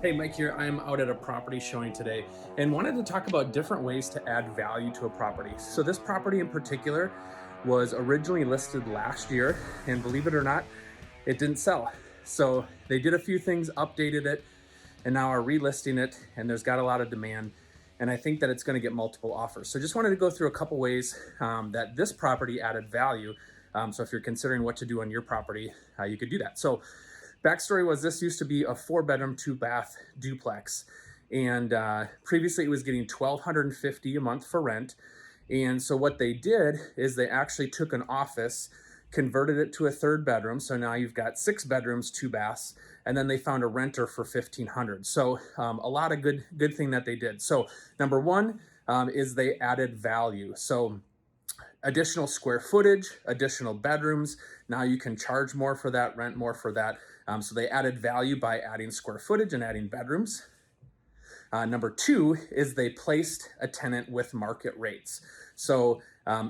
Hey, Mike here. I'm out at a property showing today and wanted to talk about different ways to add value to a property. So, this property in particular was originally listed last year, and believe it or not, it didn't sell. So, they did a few things, updated it, and now are relisting it, and there's got a lot of demand. And I think that it's going to get multiple offers. So, just wanted to go through a couple ways that this property added value. So, if you're considering what to do on your property, you could do that. So, backstory was this used to be a 4-bedroom, 2-bath duplex. And previously it was getting $1,250 a month for rent. And so what they did is they actually took an office, converted it to a 3rd bedroom. So now you've got 6 bedrooms, 2 baths, and then they found a renter for $1,500. So a lot of good thing that they did. So number one is they added value. So additional square footage, additional bedrooms. Now you can charge more for that, rent more for that. So they added value by adding square footage and adding bedrooms. Number two is they placed a tenant with market rates. So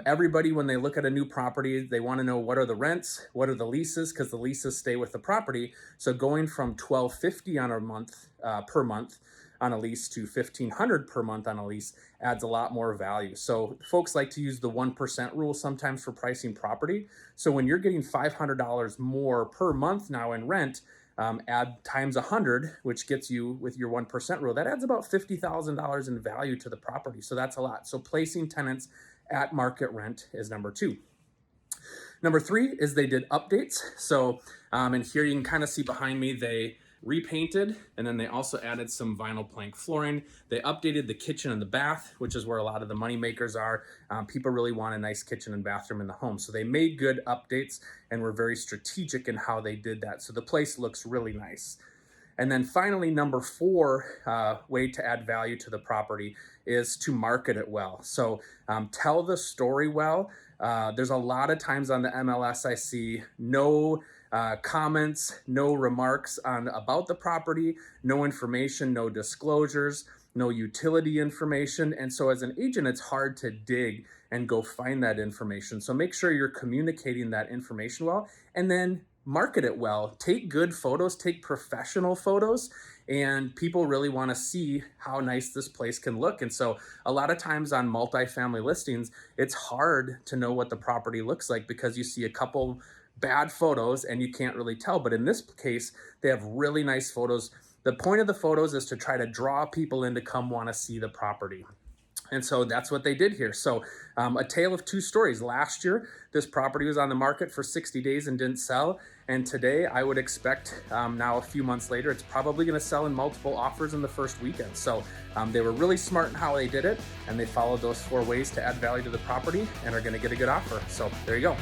everybody, when they look at a new property, they want to know what are the rents, what are the leases, because the leases stay with the property. So going from $1,250 on a month per month on a lease to $1,500 per month on a lease adds a lot more value. So folks like to use the 1% rule sometimes for pricing property. So when you're getting $500 more per month now in rent, add times 100, which gets you with your 1% rule, that adds about $50,000 in value to the property. So that's a lot. So placing tenants at market rent is number two. Number three is they did updates. So, and here you can kind of see behind me, they repainted, and then they also added some vinyl plank flooring. They updated the kitchen and the bath, which is where a lot of the money makers are. People really want a nice kitchen and bathroom in the home. So they made good updates and were very strategic in how they did that. So the place looks really nice. And then finally, number four way to add value to the property is to market it well. So tell the story well. There's a lot of times on the MLS I see no comments, no remarks about the property, no information, no disclosures, no utility information. And so as an agent, it's hard to dig and go find that information. So make sure you're communicating that information well, and then market it well. Take good photos, take professional photos, and people really want to see how nice this place can look. And so a lot of times on multifamily listings, it's hard to know what the property looks like because you see a couple bad photos and you can't really tell. But in this case, they have really nice photos. The point of the photos is to try to draw people in to come want to see the property. And so that's what they did here. So a tale of two stories. Last year, this property was on the market for 60 days and didn't sell. And today, I would expect now a few months later, it's probably going to sell in multiple offers in the first weekend. So they were really smart in how they did it, and they followed those 4 ways to add value to the property and are going to get a good offer. So there you go.